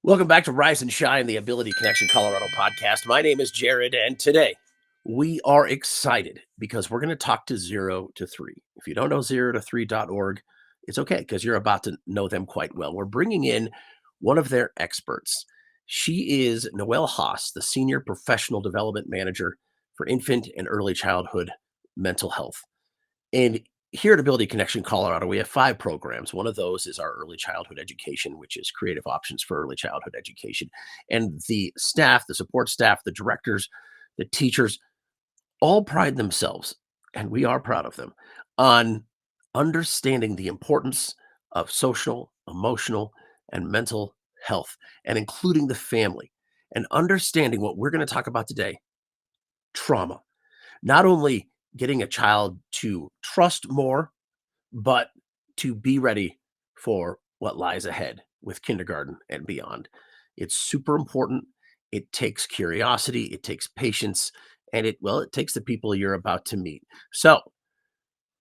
Welcome back to Rise and Shine, the Ability Connection Colorado podcast. My name is Jared, and today we are excited because we're going to talk to 0 to 3. If you don't know 0to3.org, it's okay because you're about to know them quite well. We're bringing in one of their experts. She is Noelle Hause, the Senior Professional Development Manager for Infant and Early Childhood Mental Health. And here at Ability Connection Colorado, we have 5 programs. One of those is our early childhood education, which is creative options for early childhood education. And the staff, the support staff, the directors, the teachers, all pride themselves, and we are proud of them, on understanding the importance of social, emotional, and mental health, and including the family, and understanding what we're going to talk about today, trauma. Not only getting a child to trust more, but to be ready for what lies ahead with kindergarten and beyond. It's super important. It takes curiosity, it takes patience, and it takes the people you're about to meet. So,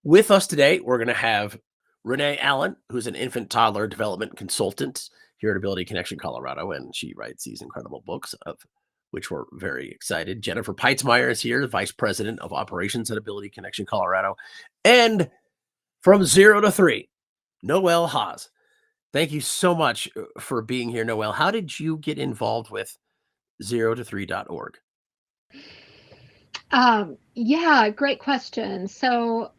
with us today, we're going to have Renee Allen, who's an infant toddler development consultant here at Ability Connection Colorado, and she writes these incredible books of which we're very excited. Jennifer Peitzmeier is here, the Vice President of Operations at Ability Connection Colorado. And from 0 to 3, Noelle Hause. Thank you so much for being here, Noelle. How did you get involved with 0to3.org? Yeah, great question. So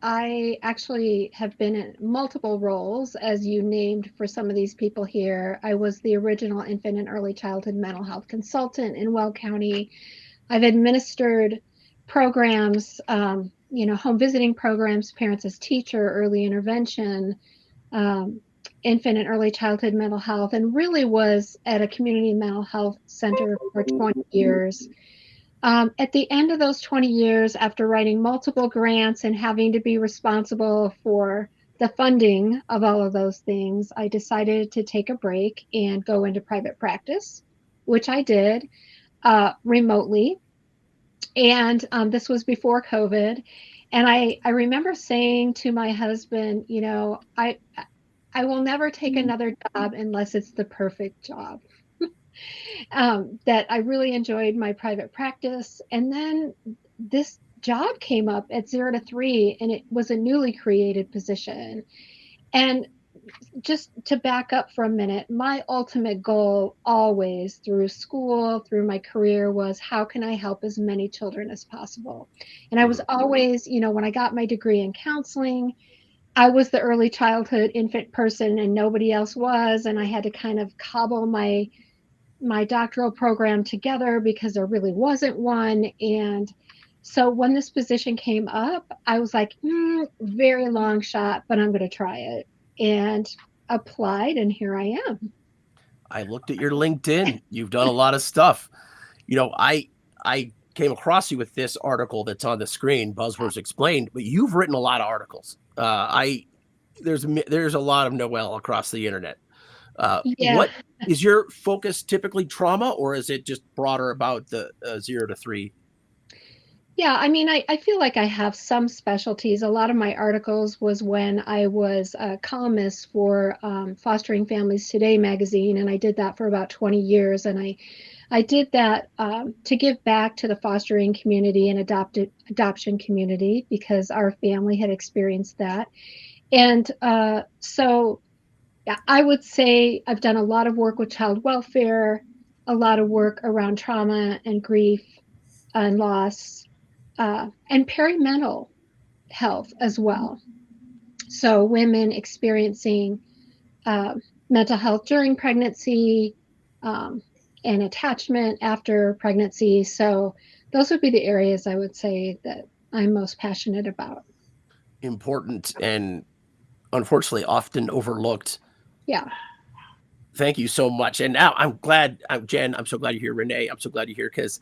I actually have been in multiple roles, as you named for some of these people here. I was the original infant and early childhood mental health consultant in Weld County. I've administered programs, home visiting programs, parents as teacher, early intervention, um, infant and early childhood mental health, and really was at a community mental health center for 20 years. At the end of those 20 years, after writing multiple grants and having to be responsible for the funding of all of those things, I decided to take a break and go into private practice, which I did remotely. And this was before COVID. And I remember saying to my husband, I will never take another job unless it's the perfect job. That I really enjoyed my private practice. And then this job came up at 0 to 3, and it was a newly created position. And just to back up for a minute, my ultimate goal always through school, through my career, was how can I help as many children as possible? And I was always, when I got my degree in counseling, I was the early childhood infant person and nobody else was. And I had to kind of cobble my doctoral program together because there really wasn't one. And so when this position came up, I was like, very long shot, but I'm going to try it. And applied, and here I am. I looked at your LinkedIn. You've done a lot of stuff. I came across you with this article that's on the screen, Buzzwords Explained, but you've written a lot of articles. There's a lot of Noelle across the internet. Yeah. What is your focus typically trauma, or is it just broader about the 0 to 3? Yeah, I mean, I feel like I have some specialties. A lot of my articles was when I was a columnist for Fostering Families Today magazine, and I did that for about 20 years. And I did that to give back to the fostering community and adoption community because our family had experienced that. And so yeah, I would say I've done a lot of work with child welfare, a lot of work around trauma and grief and loss, and perinatal health as well. So, women experiencing uh, mental health during pregnancy and attachment after pregnancy. So, those would be the areas I would say that I'm most passionate about. Important and unfortunately often overlooked. Yeah. Thank you so much. And now I'm glad, Jen, I'm so glad you're here. Renee, I'm so glad you're here because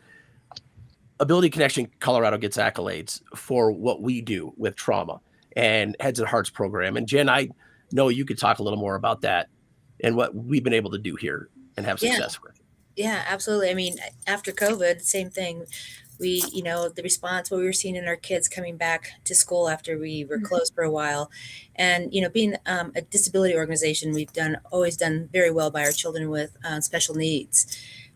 Ability Connection Colorado gets accolades for what we do with trauma and Heads and Hearts program. And Jen, I know you could talk a little more about that and what we've been able to do here and have Yeah, success with. yeah, absolutely. I mean, after COVID, same thing. We, the response, what we were seeing in our kids coming back to school after we were closed for a while. And, being a disability organization, we've always done very well by our children with special needs.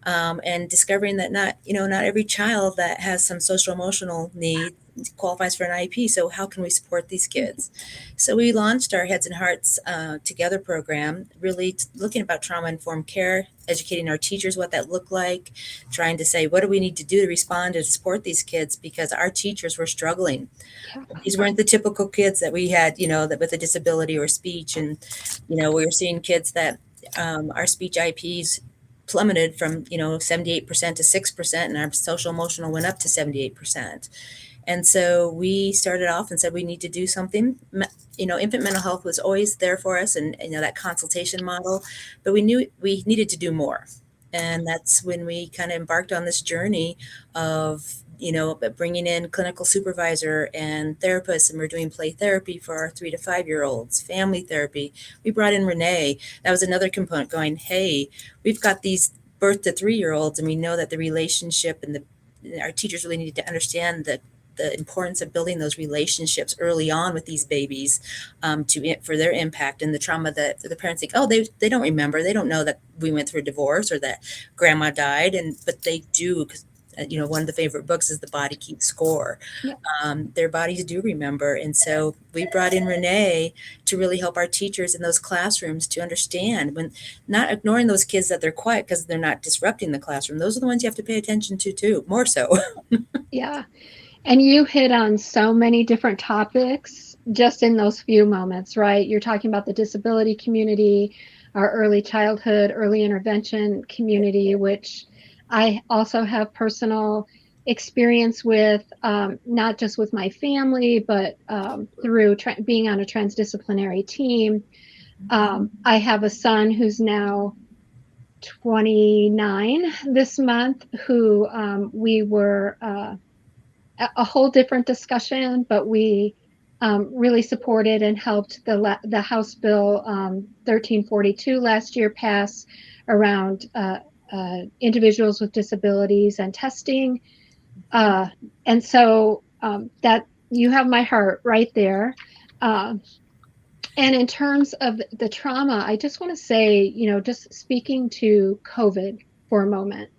And discovering that not every child that has some social emotional need qualifies for an IEP. So how can we support these kids? So we launched our Heads and Hearts Together program, really looking about trauma-informed care, educating our teachers what that looked like, trying to say, what do we need to do to respond and support these kids? Because our teachers were struggling. Yeah. These weren't the typical kids that we had, that with a disability or speech. And, we were seeing kids that our speech IEPs plummeted from 78% to 6%, and our social emotional went up to 78%. And so we started off and said we need to do something. Infant mental health was always there for us, and that consultation model, but we knew we needed to do more. And that's when we kind of embarked on this journey of bringing in clinical supervisor and therapists, and we're doing play therapy for our 3 to 5-year-olds, family therapy. We brought in Renee. That was another component, going, hey, we've got these birth to 3-year-olds, and we know that the relationship and our teachers really need to understand the importance of building those relationships early on with these babies, for their impact, and the trauma that the parents think, oh, they don't remember, they don't know that we went through a divorce or that grandma died, but they do, because one of the favorite books is The Body Keeps Score. Yeah. Their bodies do remember. And so we brought in Renee to really help our teachers in those classrooms to understand, when not ignoring those kids that they're quiet because they're not disrupting the classroom. Those are the ones you have to pay attention to too, more so. Yeah. And you hit on so many different topics just in those few moments, right? You're talking about the disability community, our early childhood, early intervention community, which I also have personal experience with, not just with my family, but through being on a transdisciplinary team. I have a son who's now 29 this month, who we were a whole different discussion, but we really supported and helped the House Bill 1342 last year pass around individuals with disabilities and testing. And so that you have my heart right there. And in terms of the trauma, I just want to say, just speaking to COVID for a moment,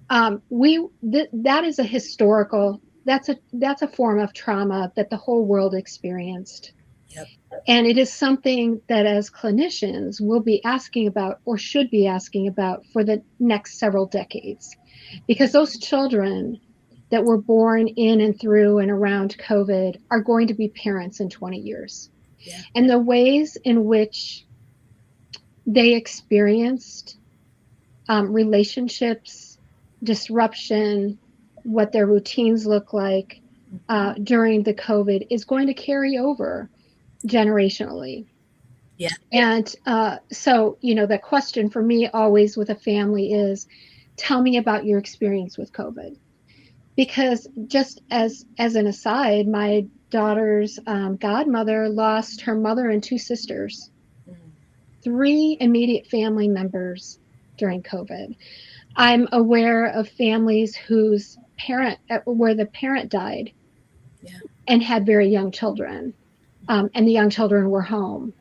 that is a historical, that's a form of trauma that the whole world experienced. Yep. And it is something that as clinicians we'll be asking about, or should be asking about, for the next several decades, because those children that were born in and through and around COVID are going to be parents in 20 years. Yeah. And the ways in which they experienced relationships, disruption, what their routines look like during the COVID is going to carry over generationally. Yeah. And so, the question for me always with a family is, tell me about your experience with COVID. Because just as an aside, my daughter's godmother lost her mother and 2 sisters, 3 immediate family members during COVID. I'm aware of families where the parent died, yeah, and had very young children, and the young children were home.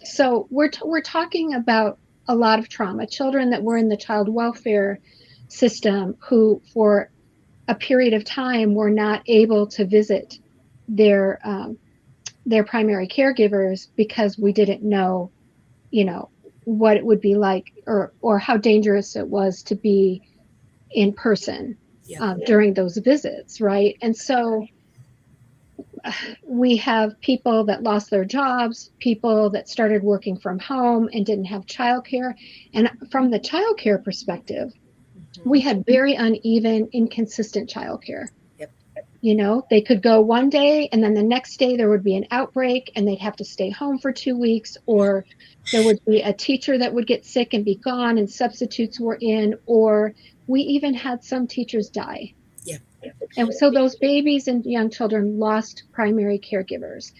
So we're talking about a lot of trauma, children that were in the child welfare system who for a period of time were not able to visit their primary caregivers because we didn't know, what it would be like, or how dangerous it was to be in person during those visits, right? And so we have people that lost their jobs, people that started working from home and didn't have childcare. And from the childcare perspective, we had very uneven, inconsistent childcare. Yep. They could go one day and then the next day there would be an outbreak and they'd have to stay home for 2 weeks, or there would be a teacher that would get sick and be gone and substitutes were in, or we even had some teachers die. Yeah. And so those babies and young children lost primary caregivers.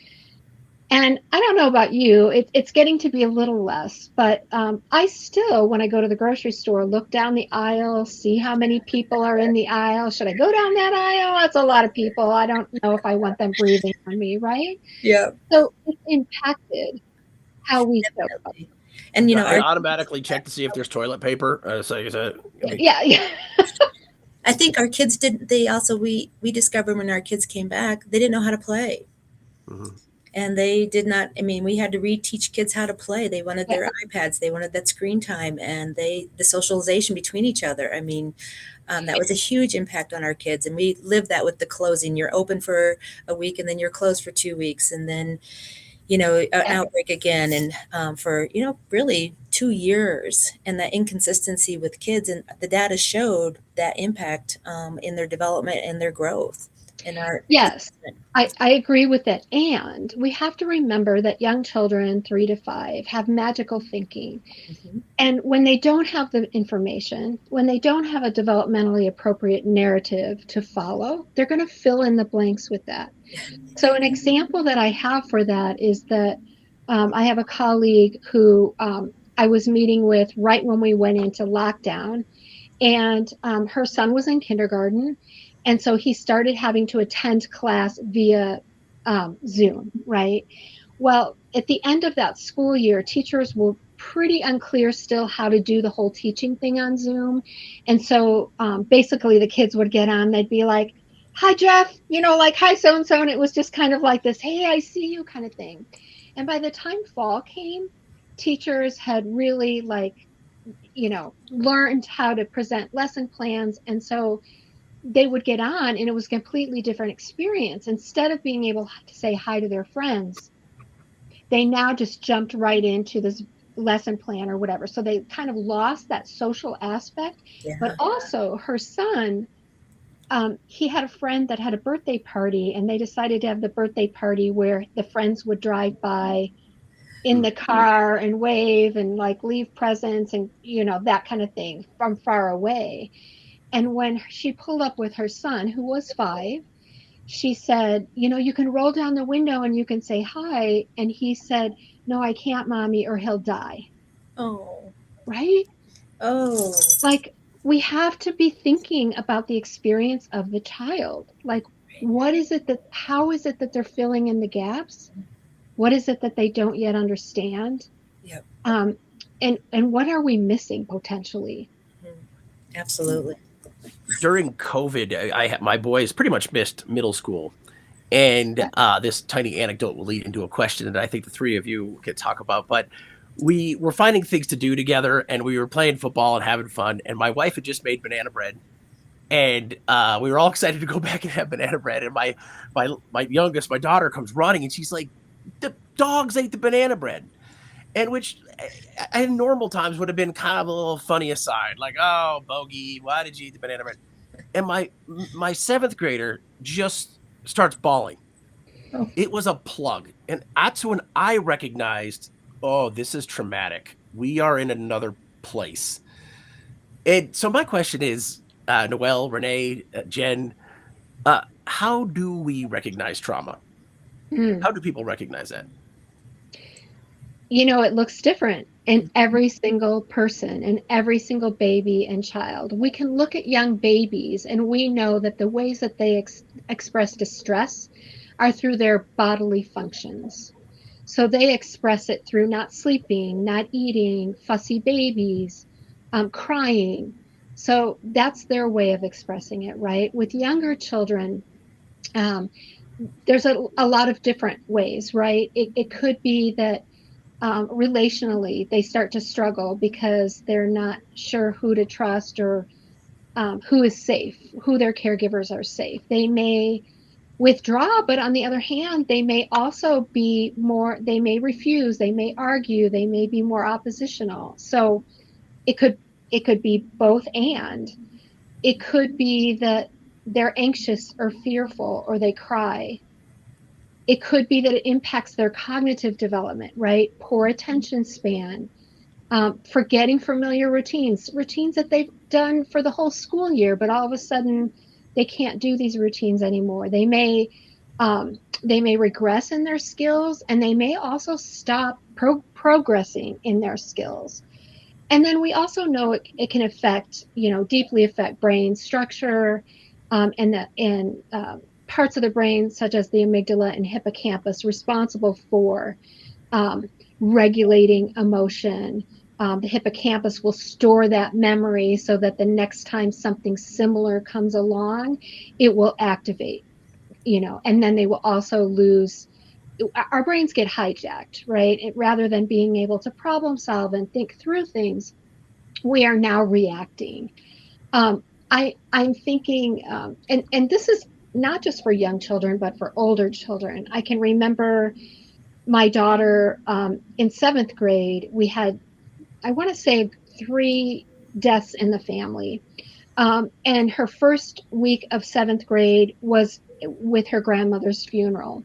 And I don't know about you, it's getting to be a little less, but I still, when I go to the grocery store, look down the aisle, see how many people are in the aisle. Should I go down that aisle? That's a lot of people. I don't know if I want them breathing on me, right? Yeah, So it impacted how we show up. definitely. And I automatically check to see if there's toilet paper. Yeah. I think our kids didn't. They also we discovered when our kids came back, they didn't know how to play. Mhm. And they did not. I mean, we had to reteach kids how to play. They wanted Yeah. their iPads, they wanted that screen time, and the socialization between each other. I mean, that was a huge impact on our kids, and we lived that with the closing. You're open for a week, and then you're closed for 2 weeks, and then an outbreak again, and for really 2 years, and that inconsistency with kids, and the data showed that impact in their development and their growth in our Yes, I agree with that. And we have to remember that young children, 3 to 5, have magical thinking. Mhm. And when they don't have the information, when they don't have a developmentally appropriate narrative to follow, they're going to fill in the blanks with that. So an example that I have for that is that I have a colleague who I was meeting with right when we went into lockdown, and her son was in kindergarten. And so he started having to attend class via Zoom, right? Well, at the end of that school year, teachers were pretty unclear still how to do the whole teaching thing on Zoom. And so basically the kids would get on, they'd be like, hi, Jeff, like, hi, so-and-so. And it was just kind of like this, hey, I see you kind of thing. And by the time fall came, teachers had really learned how to present lesson plans. And so they would get on and it was a completely different experience. Instead of being able to say hi to their friends, they now just jumped right into this lesson plan or whatever. So they kind of lost that social aspect. Yeah. But also her son, he had a friend that had a birthday party, and they decided to have the birthday party where the friends would drive by in the car and wave and like leave presents and that kind of thing from far away. And when she pulled up with her son, who was 5, she said, you can roll down the window and you can say hi. And he said, no, I can't, mommy, or he'll die. Oh. Right? Oh. Like, we have to be thinking about the experience of the child. Like, how is it that they're filling in the gaps? What is it that they don't yet understand? Yep. And what are we missing potentially? Absolutely. During COVID, my boys pretty much missed middle school. And this tiny anecdote will lead into a question that I think the three of you could talk about. But we were finding things to do together, and we were playing football and having fun. And my wife had just made banana bread, and we were all excited to go back and have banana bread. And my youngest, my daughter, comes running, and she's like, "The dogs ate the banana bread," and which in normal times would have been kind of a little funny aside, like, "Oh, bogey, why did you eat the banana bread?" And my 7th grader just starts bawling. Oh. It was a plug, and that's when I recognized, oh, this is traumatic. We are in another place. And so my question is, Noelle, Renee, Jen, how do we recognize trauma? How do people recognize that? It looks different in every single person and every single baby and child. We can look at young babies and we know that the ways that they express distress are through their bodily functions. So they express it through not sleeping, not eating, fussy babies, crying. So that's their way of expressing it, right? With younger children, there's a lot of different ways, right? It could be that relationally they start to struggle because they're not sure who to trust or who is safe, who their caregivers are safe. They may withdraw, but on the other hand, they may also they may refuse, they may argue, they may be more oppositional. So it could be both, and it could be that they're anxious or fearful or they cry. It could be that it impacts their cognitive development, right? Poor attention span, forgetting familiar routines that they've done for the whole school year, but all of a sudden they can't do these routines anymore. They may They may regress in their skills, and they may also stop progressing in their skills. And then we also know it can affect, deeply affect brain structure, and parts of the brain, such as the amygdala and hippocampus, responsible for regulating emotion. The hippocampus will store that memory so that the next time something similar comes along, it will activate, and then they will also lose. Our brains get hijacked, right? Rather than being able to problem solve and think through things, we are now reacting. I'm thinking, and this is not just for young children, but for older children. I can remember my daughter in 7th grade. We had, I want to say, 3 deaths in the family. And her first week of 7th grade was with her grandmother's funeral.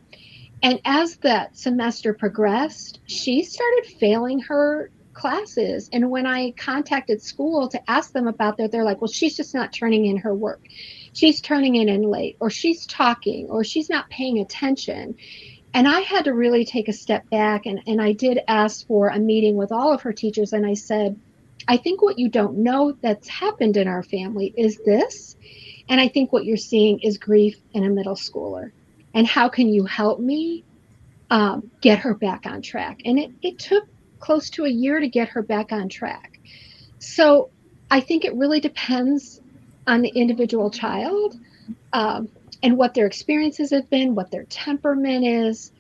And as that semester progressed, she started failing her classes. And when I contacted school to ask them about that, they're like, well, she's just not turning in her work. She's turning it in late, or she's talking, or she's not paying attention. And I had to really take a step back. And I did ask for a meeting with all of her teachers. And I said, I think what you don't know that's happened in our family is this. And I think what you're seeing is grief in a middle schooler. And how can you help me get her back on track? And it took close to a year to get her back on track. So I think it really depends on the individual child, and what their experiences have been, what their temperament is,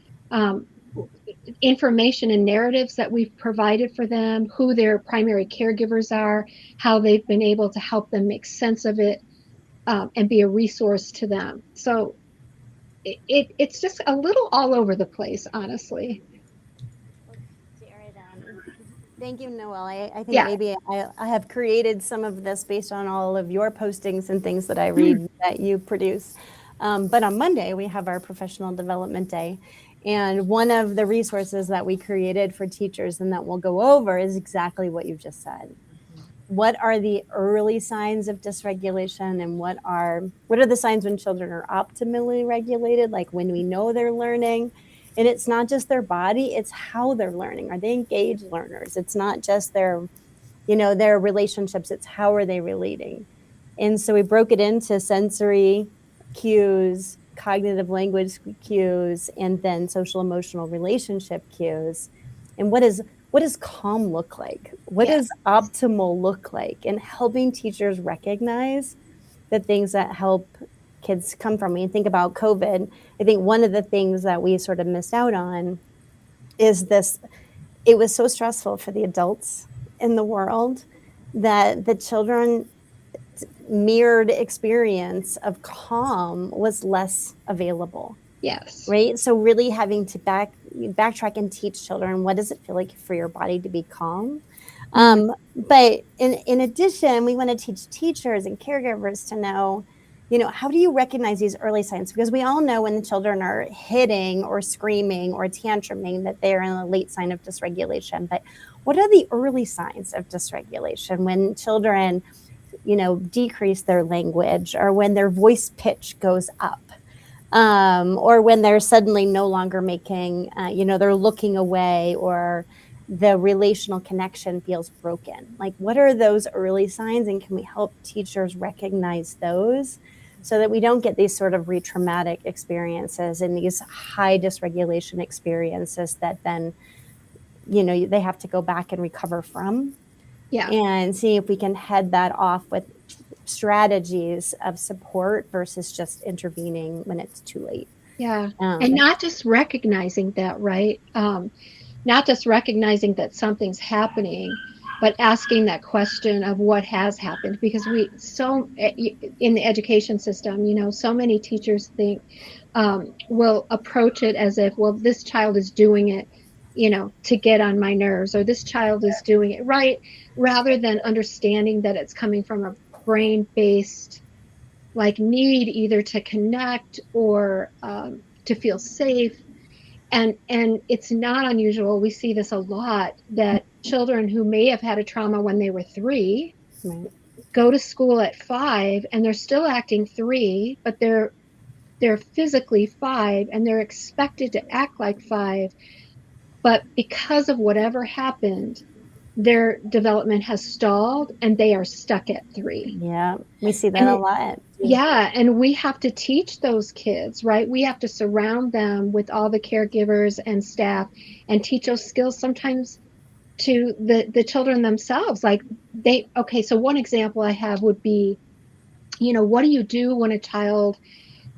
information and narratives that we've provided for them, who their primary caregivers are, how they've been able to help them make sense of it, and be a resource to them. So it's just a little all over the place, honestly. Jared, thank you, Noelle. I think Yeah. maybe I have created some of this based on all of your postings and things that I read that you produce. But on Monday, we have our professional development day. And one of the resources that we created for teachers and that we'll go over is exactly what you just said. What are the early signs of dysregulation, and what are the signs when children are optimally regulated, like when we know they're learning? And it's not just their body, it's how they're learning. Are they engaged learners? It's not just their relationships, it's how are they relating. And so we broke it into sensory cues, cognitive language cues, and then social emotional relationship cues. And what does calm look like? What does optimal look like? And helping teachers recognize the things that help kids come from. When you think about COVID, I think one of the things that we sort of missed out on is this. It was so stressful for the adults in the world that the children mirrored experience of calm was less available. Yes. Right. So really having to backtrack and teach children, what does it feel like for your body to be calm? But in addition, we want to teach teachers and caregivers to know, how do you recognize these early signs? Because we all know when the children are hitting or screaming or tantruming that they're in a late sign of dysregulation. But what are the early signs of dysregulation when children, decrease their language, or when their voice pitch goes up? Or when they're suddenly no longer making, they're looking away, or the relational connection feels broken. Like, what are those early signs, and can we help teachers recognize those so that we don't get these sort of re-traumatic experiences and these high dysregulation experiences that then, they have to go back and recover from? Yeah. And see if we can head that off with strategies of support versus just intervening when it's too late. Yeah. And not just recognizing that, right? Not just recognizing that something's happening, but asking that question of what has happened. Because in the education system, so many teachers think, will approach it as if, well, this child is doing it, to get on my nerves, or this child is doing it right, rather than understanding that it's coming from a brain-based need, either to connect or to feel safe. And it's not unusual. We see this a lot, that children who may have had a trauma when they were 3 go to school at 5 and they're still acting 3, but they're they're physically 5 and they're expected to act like 5, but because of whatever happened, their development has stalled and they are stuck at 3. Yeah, we see that And a lot. yeah, and we have to teach those kids, right? We have to surround them with all the caregivers and staff and teach those skills sometimes to the children themselves. Like so one example I have would be, what do you do when a child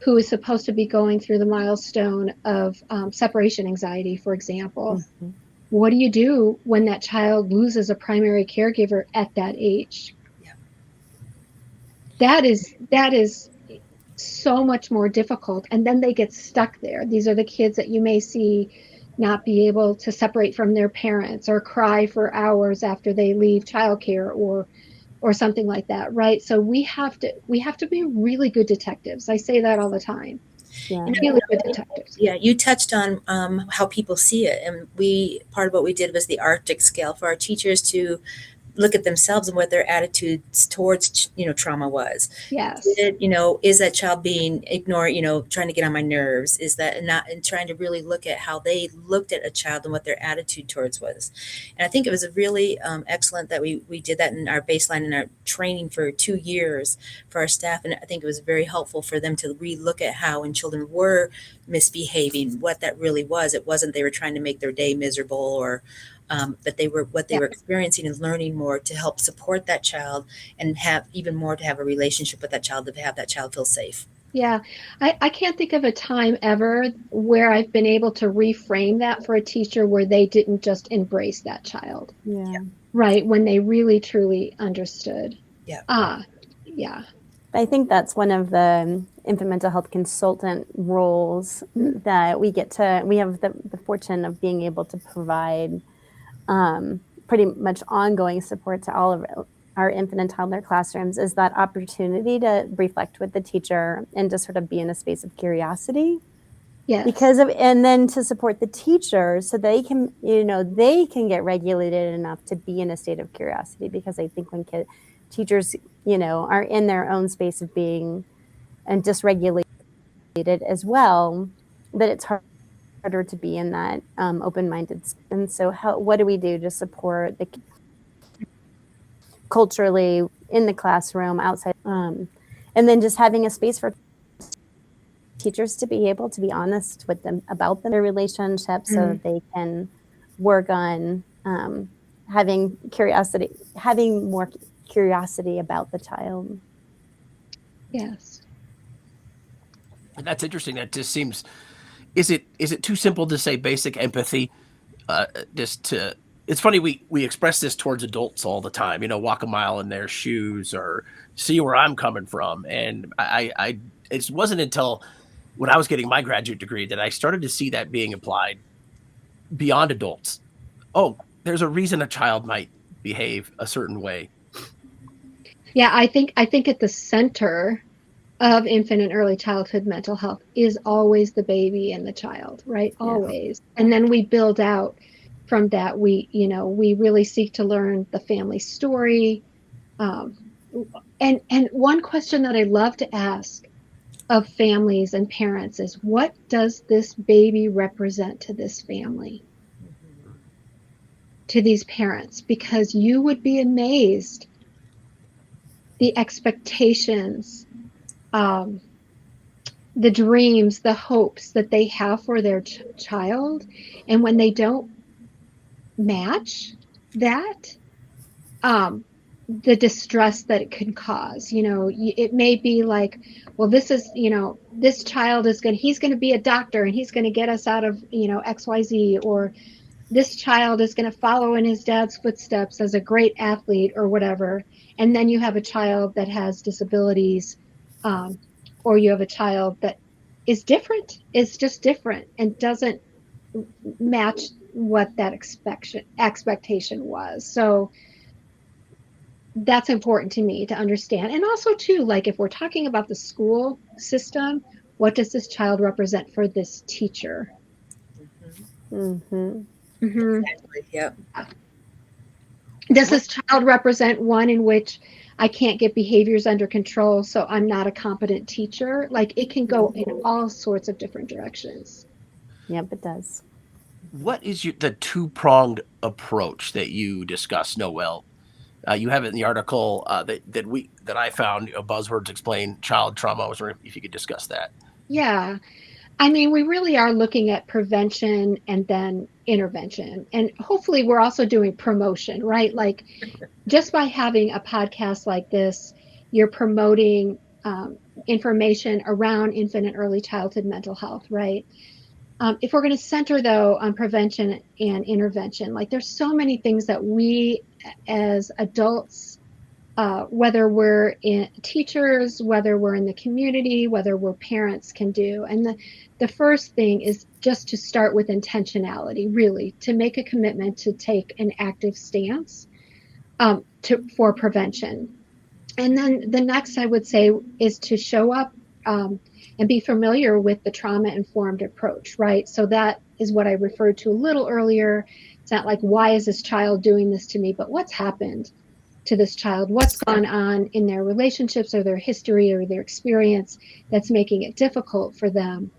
who is supposed to be going through the milestone of separation anxiety, for example? Mhm. What do you do when that child loses a primary caregiver at that age? Yeah. That is so much more difficult. And then they get stuck there. These are the kids that you may see not be able to separate from their parents or cry for hours after they leave childcare or something like that, right? So we have to be really good detectives. I say that all the time. Yeah. Really good detectives. Yeah, you touched on how people see it, and part of what we did was the Arctic scale for our teachers to look at themselves and what their attitudes towards trauma was. Yes. Is that child being ignored, trying to get on my nerves? Is that not, and trying to really look at how they looked at a child and what their attitude towards was. And I think it was a really excellent that we did that in our baseline and our training for 2 years for our staff. And I think it was very helpful for them to re-look at how when children were misbehaving, what that really was. It wasn't they were trying to make their day miserable or but they were experiencing and learning more to help support that child and have even more to have a relationship with that child, to have that child feel safe. Yeah, I can't think of a time ever where I've been able to reframe that for a teacher where they didn't just embrace that child. Yeah. Right, when they really truly understood. Yeah. Yeah. I think that's one of the infant mental health consultant roles that we have the fortune of being able to provide pretty much ongoing support to all of our infant and toddler classrooms, is that opportunity to reflect with the teacher and to sort of be in a space of curiosity. Yes. And then to support the teacher so they can, they can get regulated enough to be in a state of curiosity, because I think when teachers, are in their own space of being and dysregulated as well, that it's harder to be in that open-minded. And so what do we do to support the culturally in the classroom, outside, and then just having a space for teachers to be able to be honest with them about their relationship so that they can work on having more curiosity about the child. Yes. That's interesting. That just seems, is it too simple to say basic empathy? It's funny, we express this towards adults all the time, walk a mile in their shoes or see where I'm coming from. And it wasn't until when I was getting my graduate degree that I started to see that being applied beyond adults. Oh, there's a reason a child might behave a certain way. Yeah, I think at the center of infant and early childhood mental health is always the baby and the child, right? Yeah. Always. And then we build out from that. We really seek to learn the family story. And one question that I love to ask of families and parents is, what does this baby represent to this family, to these parents? Because you would be amazed the expectations, the dreams, the hopes that they have for their child. And when they don't match that, the distress that it can cause, it may be like, well, this is, this child he's going to be a doctor and he's going to get us out of, XYZ, or this child is going to follow in his dad's footsteps as a great athlete or whatever. And then you have a child that has disabilities, or you have a child that is different. It's just different and doesn't match what that expectation was. So that's important to me to understand. And also too, like if we're talking about the school system, what does this child represent for this teacher? Mm-hmm. Exactly. Yep. Does this child represent one in which I can't get behaviors under control, so I'm not a competent teacher. Like, it can go in all sorts of different directions. Yep, it does. What is the two-pronged approach that you discuss, Noelle? You have it in the article that I found. Buzzwords explain child trauma. I was wondering if you could discuss that. Yeah. I mean, we really are looking at prevention and then intervention. And hopefully we're also doing promotion, right? Like, just by having a podcast like this, you're promoting information around infant and early childhood mental health, right? If we're going to center, though, on prevention and intervention, like, there's so many things that we as adults, whether we're teachers, whether we're in the community, whether we're parents, can do. And the first thing is just to start with intentionality, really, to make a commitment to take an active stance for prevention. And then the next, I would say, is to show up and be familiar with the trauma-informed approach, right? So that is what I referred to a little earlier. It's not like, why is this child doing this to me, but what's happened to this child? What's gone on in their relationships or their history or their experience that's making it difficult for them?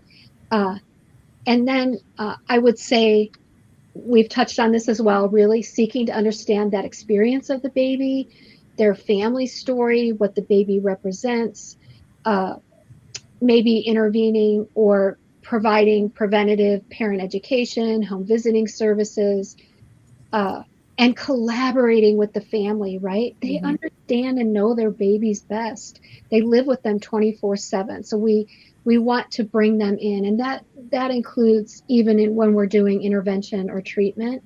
And then I would say, we've touched on this as well, really seeking to understand that experience of the baby, their family story, what the baby represents, maybe intervening or providing preventative parent education, home visiting services, and collaborating with the family, right? They understand and know their babies best. They live with them 24/7. So we want to bring them in, and that includes even when we're doing intervention or treatment.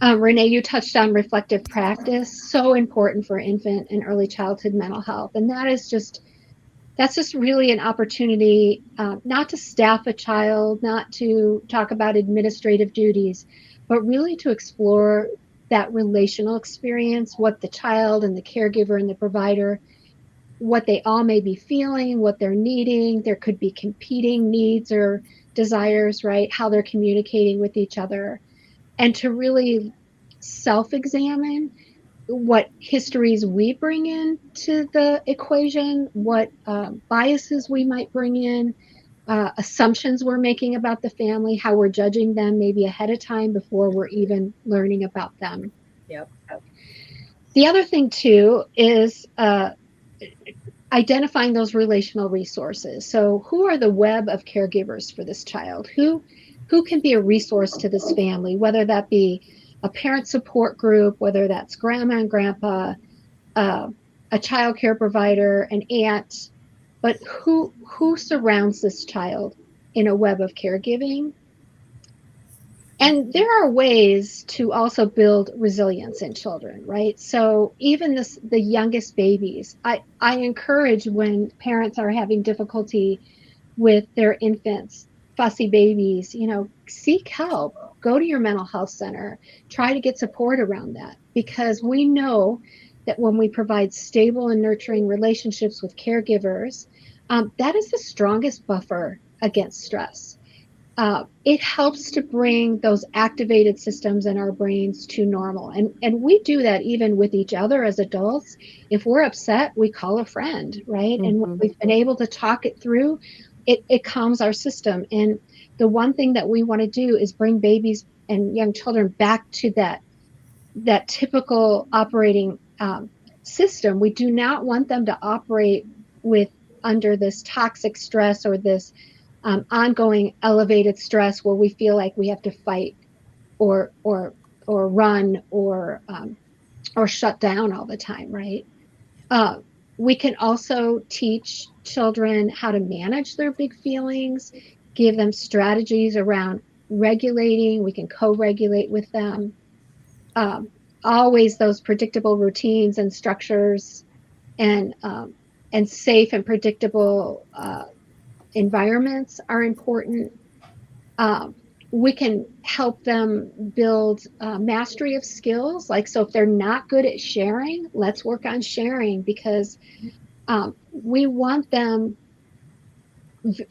Renee, you touched on reflective practice, so important for infant and early childhood mental health. And that's just really an opportunity not to staff a child, not to talk about administrative duties, but really to explore that relational experience, what the child and the caregiver and the provider, what they all may be feeling, what they're needing. There could be competing needs or desires, right? How they're communicating with each other. And to really self-examine what histories we bring in to the equation, what biases we might bring in, assumptions we're making about the family, how we're judging them maybe ahead of time before we're even learning about them. Yep. The other thing, too, is identifying those relational resources. So who are the web of caregivers for this child? Who can be a resource to this family, whether that be a parent support group, whether that's grandma and grandpa, a child care provider, an aunt, but who surrounds this child in a web of caregiving? And there are ways to also build resilience in children, right? So even the youngest babies, I encourage, when parents are having difficulty with their infants, fussy babies, seek help, go to your mental health center, try to get support around that, because we know that when we provide stable and nurturing relationships with caregivers, that is the strongest buffer against stress. It helps to bring those activated systems in our brains to normal. And we do that even with each other as adults. If we're upset, we call a friend, right? And when we've been able to talk it through, it calms our system. And the one thing that we want to do is bring babies and young children back to that typical operating system. We do not want them to operate under this toxic stress or this ongoing elevated stress where we feel like we have to fight or run or shut down all the time, right? We can also teach children how to manage their big feelings, give them strategies around regulating. We can co-regulate with them. Always those predictable routines and structures and safe and predictable environments are important. We can help them build mastery of skills. So if they're not good at sharing, let's work on sharing, because we want them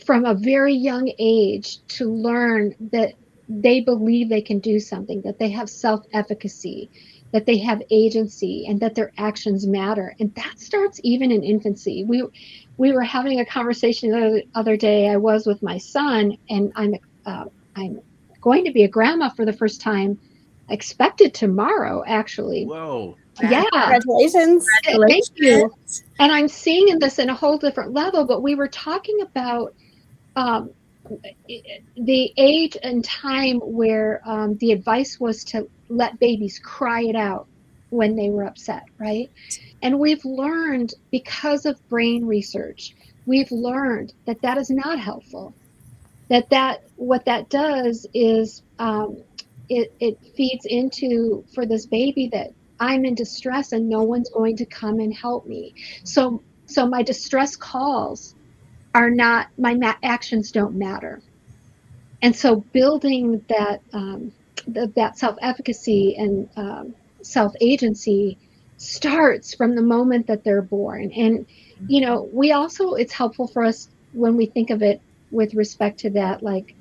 from a very young age to learn that they believe they can do something, that they have self-efficacy, that they have agency, and that their actions matter. And that starts even in infancy. We were having a conversation the other day. I was with my son, and I'm going to be a grandma for the first time, expected tomorrow, actually. Whoa. Yeah. Congratulations. Thank you. And I'm seeing this in a whole different level, but we were talking about the age and time where the advice was to let babies cry it out when they were upset, right? And we've learned, because of brain research, we've learned that that is not helpful. That what that does is it feeds into, for this baby, that I'm in distress and no one's going to come and help me. So my distress calls are not, my actions don't matter. And so building that that self-efficacy and self-agency starts from the moment that they're born. And we also, it's helpful for us when we think of it with respect to that, like,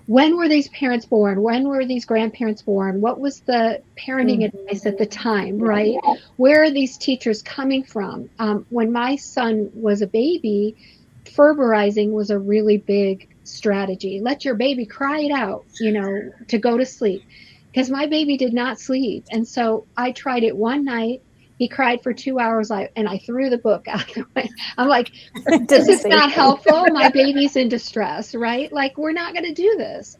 when were these parents born? When were these grandparents born? What was the parenting advice at the time, right? Where are these teachers coming from? When my son was a baby, ferberizing was a really big strategy. Let your baby cry it out, to go to sleep, because my baby did not sleep. And so I tried it one night. He cried for 2 hours, and I threw the book out the way. I'm like, this is not helpful. My baby's in distress, right? Like, we're not going to do this.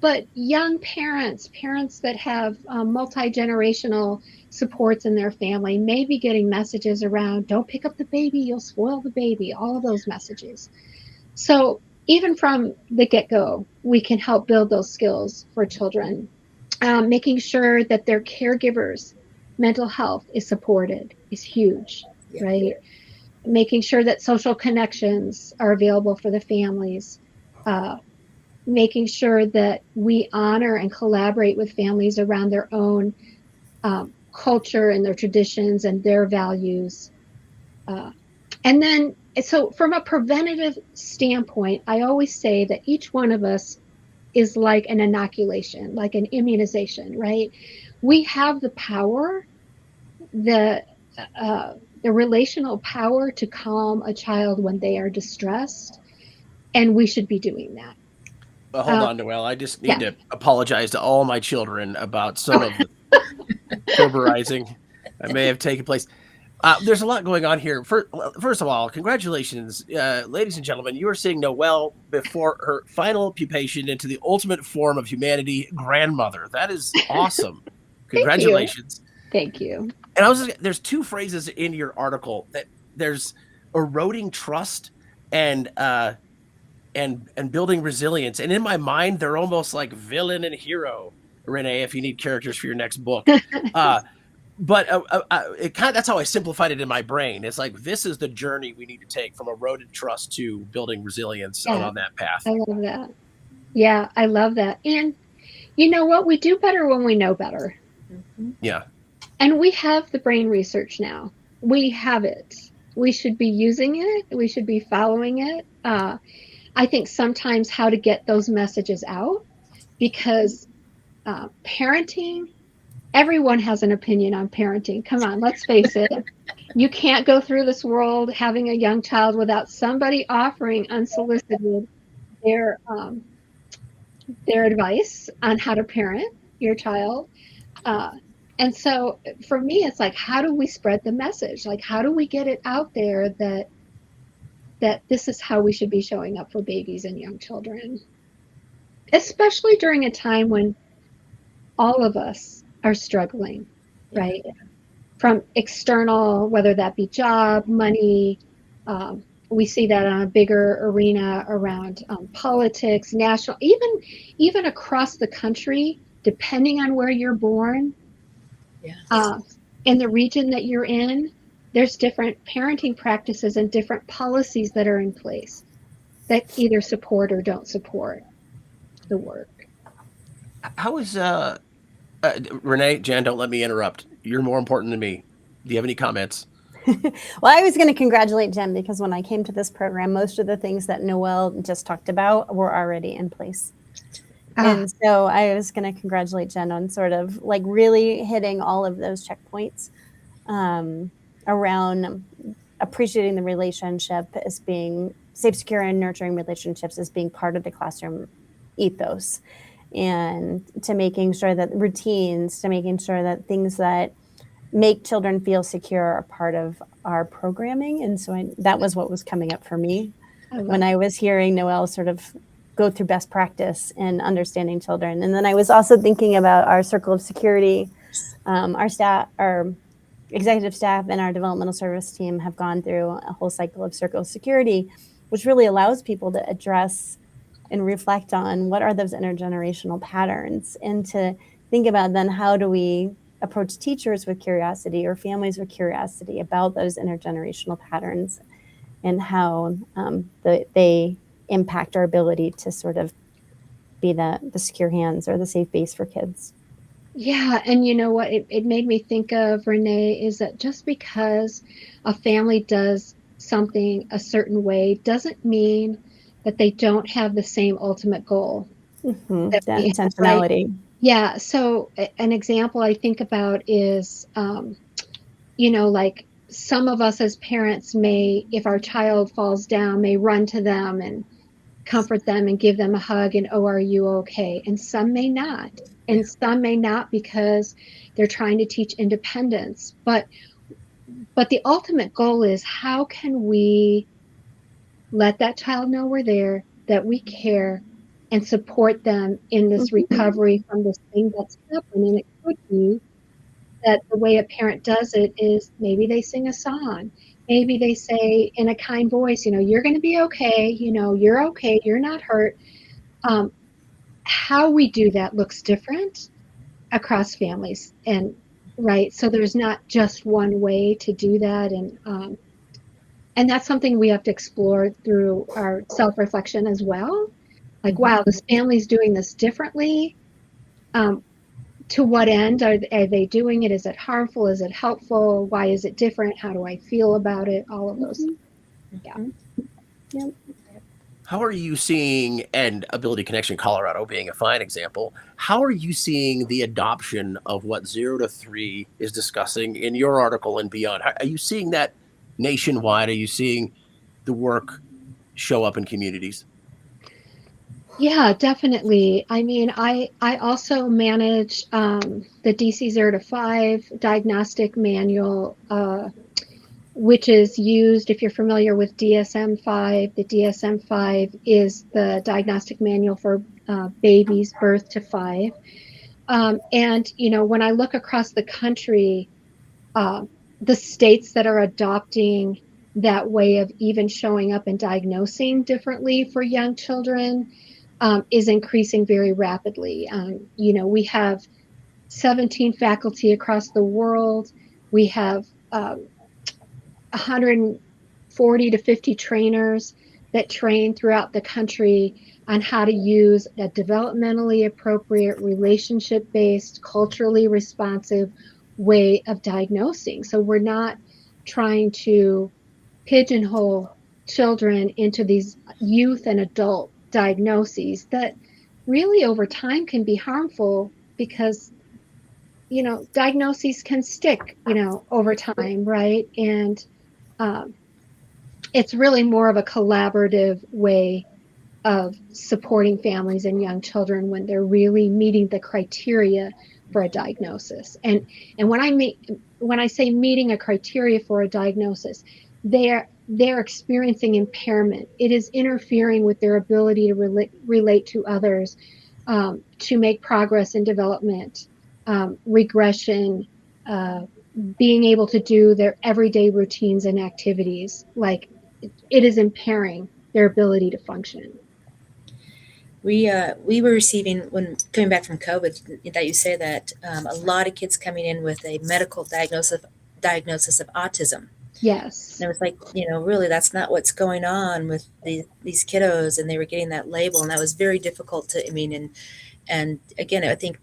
But young parents that have multi-generational supports in their family may be getting messages around, don't pick up the baby, you'll spoil the baby, all of those messages. So even from the get-go, we can help build those skills for children, making sure that their caregivers' mental health is supported is huge, right? Making sure that social connections are available for the families, making sure that we honor and collaborate with families around their own culture and their traditions and their values. And then, so from a preventative standpoint, I always say that each one of us is like an inoculation, like an immunization, right? We have the power, the relational power to calm a child when they are distressed, and we should be doing that. Hold on, Noelle. I just need to apologize to all my children about some of the ferberizing that may have taken place. There's a lot going on here. First of all, congratulations, ladies and gentlemen. You are seeing Noelle before her final pupation into the ultimate form of humanity, grandmother. That is awesome. Congratulations. Thank you. And there's two phrases in your article that there's eroding trust and building resilience. And in my mind, they're almost like villain and hero, Renee, if you need characters for your next book. But that's how I simplified it in my brain. It's like, this is the journey we need to take from eroded trust to building resilience on that path. I love that. Yeah, I love that. And you know what? We do better when we know better. Yeah. And we have the brain research now. We have it. We should be using it. We should be following it. I think sometimes how to get those messages out, because parenting, everyone has an opinion on parenting. Come on, let's face it. You can't go through this world having a young child without somebody offering unsolicited their advice on how to parent your child. And so for me, it's like, how do we spread the message? Like, how do we get it out there that this is how we should be showing up for babies and young children, especially during a time when all of us are struggling, right? From external, whether that be job, money, we see that on a bigger arena around politics, national, even across the country, depending on where you're born, in the region that you're in, there's different parenting practices and different policies that are in place that either support or don't support the work. How is Renee, Jen, don't let me interrupt. You're more important than me. Do you have any comments? Well, I was going to congratulate Jen, because when I came to this program, most of the things that Noelle just talked about were already in place. And so I was going to congratulate Jen on sort of like really hitting all of those checkpoints around appreciating the relationship as being safe, secure, and nurturing relationships as being part of the classroom ethos, and to making sure that routines, to making sure that things that make children feel secure are part of our programming. And so that was what was coming up for me when I was hearing Noelle sort of go through best practice in understanding children. And then I was also thinking about our circle of security. Our staff, our executive staff and our developmental service team have gone through a whole cycle of circle of security, which really allows people to address and reflect on what are those intergenerational patterns, and to think about then how do we approach teachers with curiosity or families with curiosity about those intergenerational patterns and how they impact our ability to sort of be the secure hands or the safe base for kids. Yeah, and you know what it made me think of, Renee, is that just because a family does something a certain way doesn't mean that they don't have the same ultimate goal. That intentionality. Right? Yeah, so an example I think about is, like some of us as parents may, if our child falls down, may run to them and comfort them and give them a hug and, oh, are you okay? And some may not. And some may not because they're trying to teach independence. But the ultimate goal is, how can we let that child know we're there, that we care, and support them in this recovery from this thing that's happened. And it could be that the way a parent does it is maybe they sing a song. Maybe they say in a kind voice, you're going to be okay. You're okay. You're not hurt. How we do that looks different across families. And right. So there's not just one way to do that. And that's something we have to explore through our self-reflection as well. Like, wow, this family's doing this differently. To what end are they doing it? Is it harmful? Is it helpful? Why is it different? How do I feel about it? All of those. Yeah. Yep. How are you seeing, and Ability Connection Colorado being a fine example, how are you seeing the adoption of what 0 to 3 is discussing in your article and beyond? Are you seeing that nationwide? Are you seeing the work show up in communities? Yeah, definitely. I mean, I also manage the DC 0 to 5 diagnostic manual, which is used, if you're familiar with DSM-5. The DSM-5 is the diagnostic manual for babies birth to 5. And, when I look across the country, the states that are adopting that way of even showing up and diagnosing differently for young children is increasing very rapidly. We have 17 faculty across the world. We have 140 to 50 trainers that train throughout the country on how to use a developmentally appropriate, relationship-based, culturally responsive way of diagnosing. So we're not trying to pigeonhole children into these youth and adult diagnoses that really over time can be harmful, because diagnoses can stick over time, right? And it's really more of a collaborative way of supporting families and young children when they're really meeting the criteria for a diagnosis. And when I say meeting a criteria for a diagnosis, they're experiencing impairment. It is interfering with their ability to relate to others, to make progress in development, regression, being able to do their everyday routines and activities. Like, it is impairing their ability to function. We were receiving, when coming back from COVID, that you say that a lot of kids coming in with a medical diagnosis of autism. Yes. And it was like, really, that's not what's going on with these kiddos, and they were getting that label, and that was very difficult to. And again, I think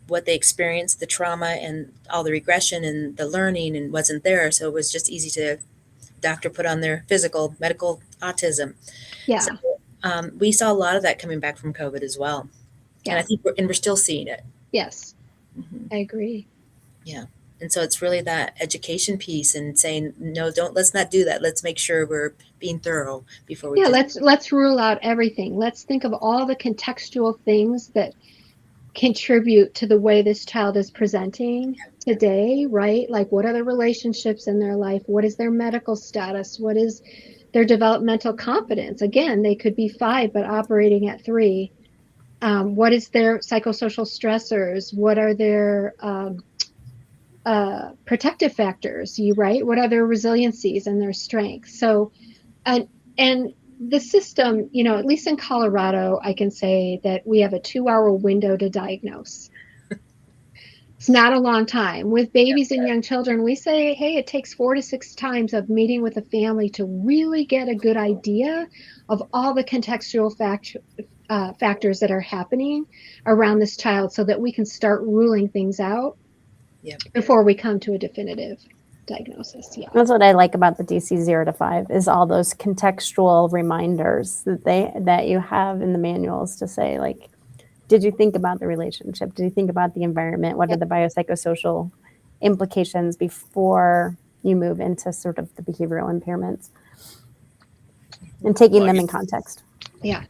what they experienced, the trauma and all the regression and the learning, and wasn't there, so it was just easy to doctor put on their medical autism. Yeah. So, we saw a lot of that coming back from COVID as well. And I think we're still seeing it. Yes, I agree. Yeah. And so it's really that education piece and saying, no, let's not do that. Let's make sure we're being thorough before we Yeah, do. let's rule out everything. Let's think of all the contextual things that contribute to the way this child is presenting today, right? Like, what are the relationships in their life? What is their medical status? What is their developmental competence? Again, they could be 5 but operating at 3. What is their psychosocial stressors? What are their protective factors? Right? What are their resiliencies and their strengths? So, and the system, at least in Colorado, I can say that we have a 2-hour window to diagnose. It's not a long time. With babies and young children, we say, hey, it takes 4 to 6 times of meeting with a family to really get a good idea of all the contextual factors that are happening around this child so that we can start ruling things out before we come to a definitive diagnosis. Yeah, that's what I like about the DC 0 to 5 is all those contextual reminders that you have in the manuals to say, like, did you think about the relationship? Did you think about the environment? What are the biopsychosocial implications before you move into sort of the behavioral impairments and taking them in context? Yeah.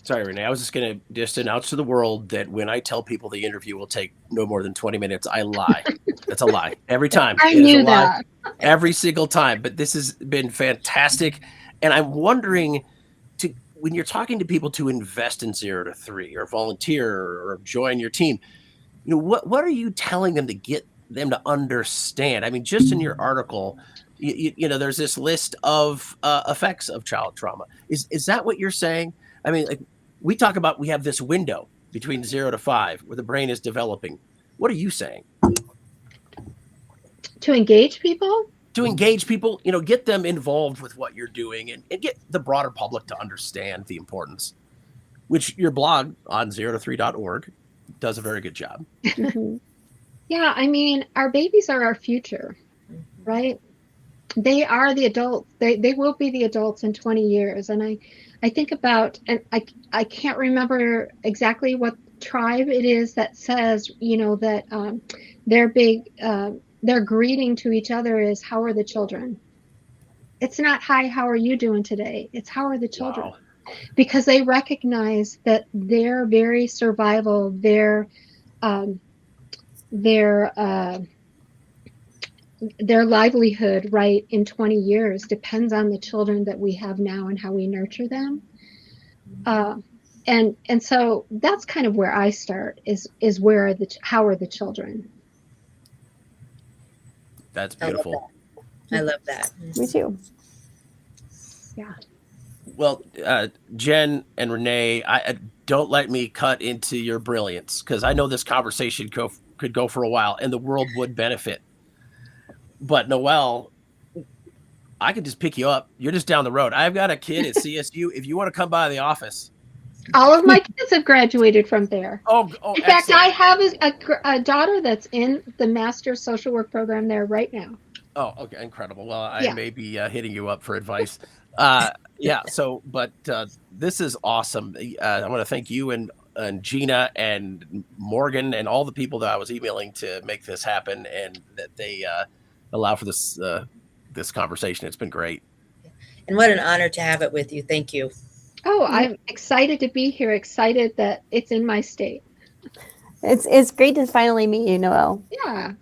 Sorry, Renee. I was just announce to the world that when I tell people the interview will take no more than 20 minutes, I lie. That's a lie. Every time. I knew that. Every single time. But this has been fantastic. And I'm wondering, when you're talking to people to invest in 0 to 3 or volunteer or join your team, what are you telling them to get them to understand? I mean, just in your article, there's this list of effects of child trauma. Is that what you're saying? I mean, like, we talk about, we have this window between 0 to 5 where the brain is developing. What are you saying? To engage people? To engage people, get them involved with what you're doing and get the broader public to understand the importance, which your blog on 0to3.org does a very good job. Yeah, I mean, our babies are our future, right? They are the adults. They will be the adults in 20 years. And I think about, and I can't remember exactly what tribe it is that says, that their greeting to each other is, how are the children? It's not, hi, how are you doing today? It's, how are the children? Wow. Because they recognize that their very survival, their livelihood, right, in 20 years depends on the children that we have now and how we nurture them. And so that's kind of where I start is how are the children? That's beautiful. I love that. Me too. Yeah. Well, Jen and Renee, don't let me cut into your brilliance, because I know this conversation could go for a while and the world would benefit. But Noelle, I could just pick you up. You're just down the road. I've got a kid at CSU. If you want to come by the office. All of my kids have graduated from there. Oh, in fact, I have a daughter that's in the master's social work program there right now. Oh, okay. Incredible. Well, I may be hitting you up for advice. So, but this is awesome. I want to thank you and Gina and Morgan and all the people that I was emailing to make this happen, and that they allow for this conversation. It's been great. And what an honor to have it with you. Thank you. Oh, I'm excited to be here. Excited that it's in my state. It's great to finally meet you, Noelle. Yeah.